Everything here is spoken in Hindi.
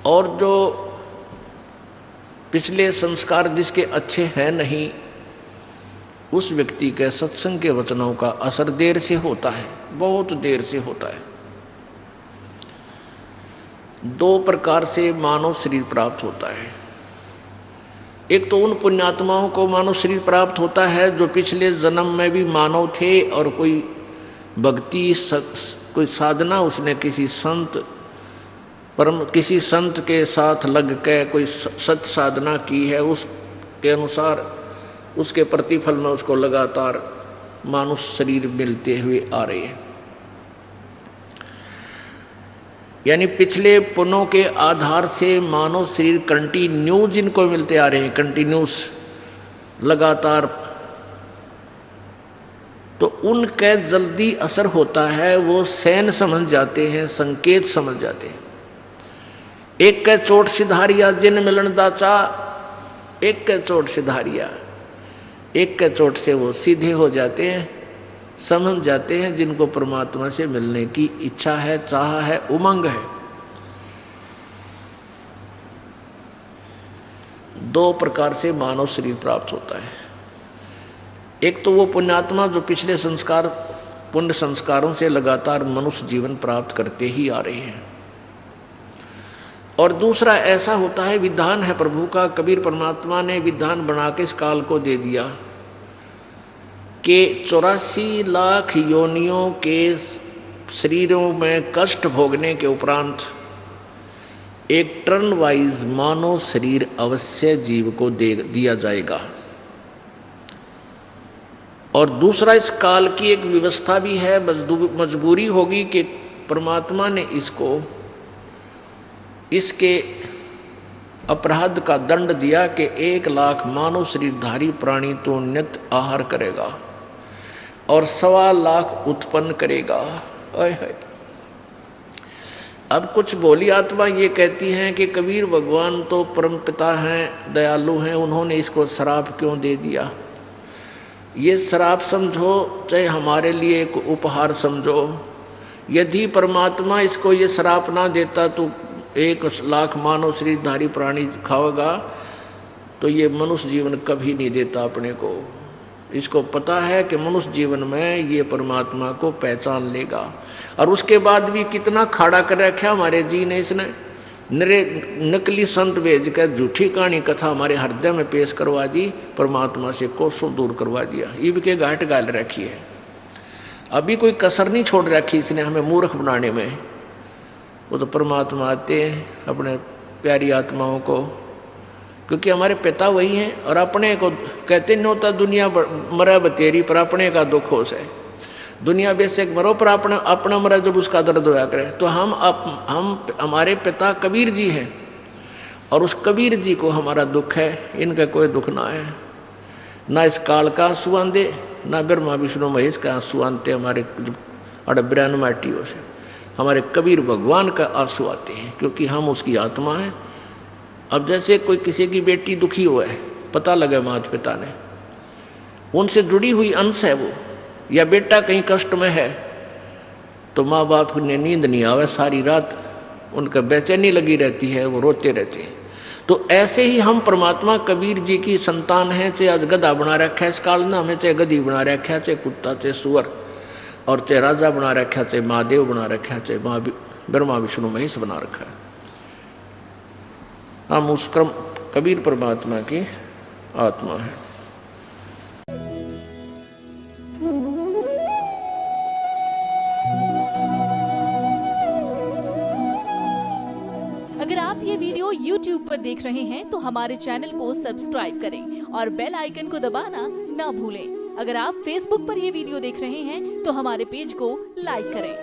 और जो पिछले संस्कार जिसके अच्छे हैं नहीं, उस व्यक्ति के सत्संग के वचनों का असर देर से होता है, बहुत देर से होता है। 2 प्रकार से मानव शरीर प्राप्त होता है। एक तो उन पुण्यात्माओं को मानव शरीर प्राप्त होता है जो पिछले जन्म में भी मानव थे और कोई भक्ति कोई साधना उसने किसी संत के साथ लग के कोई सत साधना की है, उसके अनुसार उसके प्रतिफल में उसको लगातार मानव शरीर मिलते हुए आ रहे हैं। यानी पिछले पुण्यों के आधार से मानव शरीर कंटिन्यू जिनको मिलते आ रहे हैं, कंटिन्यूस लगातार, तो उनका जल्दी असर होता है। वो सैन समझ जाते हैं, संकेत समझ जाते हैं। एक के चोट सिधारिया जिन मिलन दाचा, एक के चोट सिधारिया, एक के चोट से वो सीधे हो जाते हैं, समझ जाते हैं जिनको परमात्मा से मिलने की इच्छा है, चाह है, उमंग है। 2 प्रकार से मानव शरीर प्राप्त होता है। एक तो वो पुण्यात्मा जो पिछले पुण्य संस्कारों से लगातार मनुष्य जीवन प्राप्त करते ही आ रहे हैं, और दूसरा ऐसा होता है, विधान है प्रभु का, कबीर परमात्मा ने विधान बना के इस काल को दे दिया कि 84 लाख योनियों के शरीरों में कष्ट भोगने के उपरांत एक टर्न वाइज मानव शरीर अवश्य जीव को दिया जाएगा। और दूसरा, इस काल की एक व्यवस्था भी है, मजबूरी होगी कि परमात्मा ने इसके अपराध का दंड दिया कि 1 लाख मानव शरीरधारी प्राणी तो नित्य आहार करेगा और 1.25 लाख उत्पन्न करेगा। अब कुछ भोली आत्मा ये कहती हैं कि कबीर भगवान तो परम पिता हैं, दयालु हैं, उन्होंने इसको श्राप क्यों दे दिया। ये श्राप समझो चाहे हमारे लिए एक उपहार समझो। यदि परमात्मा इसको ये श्राप ना देता तो 1 लाख मानव शरीरधारी प्राणी खाओगा, तो ये मनुष्य जीवन कभी नहीं देता अपने को। इसको पता है कि मनुष्य जीवन में ये परमात्मा को पहचान लेगा। और उसके बाद भी कितना खाड़ा कर रखा हमारे जी ने, इसने नकली संत भेज कर झूठी कहानी कथा हमारे हृदय में पेश करवा दी, परमात्मा से कोसों दूर करवा दिया। ईब के घाट गाल रखी है, अभी कोई कसर नहीं छोड़ रखी इसने हमें मूर्ख बनाने में। वो तो परमात्मा आते हैं अपने प्यारी आत्माओं को, क्योंकि हमारे पिता वही हैं। और अपने को कहते नहीं होता दुनिया मरा बतेरी, पर अपने का दुख होश है। दुनिया बेशक मरो पर अपना मरा जब उसका दर्द होया करे। तो हम हमारे पिता कबीर जी हैं, और उस कबीर जी को हमारा दुख है, इनका कोई दुख ना है। ना इस काल का आंसू आंदे, ना ब्रह्मा विष्णु महेश का आंसू आनते हमारे अड़ब्रन माटियों से। हमारे कबीर भगवान का आंसू आते हैं, क्योंकि हम उसकी आत्मा हैं। अब जैसे कोई किसी की बेटी दुखी हुआ है, पता लगे माता पिता ने, उनसे जुड़ी हुई अंश है वो, या बेटा कहीं कष्ट में है, तो माँ बाप ने नींद नहीं आवे, सारी रात उनका बेचैनी लगी रहती है, वो रोते रहते हैं। तो ऐसे ही हम परमात्मा कबीर जी की संतान हैं। चाहे आज गधा बना रखा है इस काल ने हमें, चाहे गधी बना रखा है, चाहे कुत्ता, चाहे सुअर, और चाहे राजा बना रखा है, चाहे महादेव बना रखा है, चाहे ब्रह्मा विष्णु महेश बना रखा है। हम उस कबीर परमात्मा की आत्मा है। अगर आप ये वीडियो YouTube पर देख रहे हैं तो हमारे चैनल को सब्सक्राइब करें और बेल आइकन को दबाना ना भूलें। अगर आप Facebook पर ये वीडियो देख रहे हैं तो हमारे पेज को लाइक करें।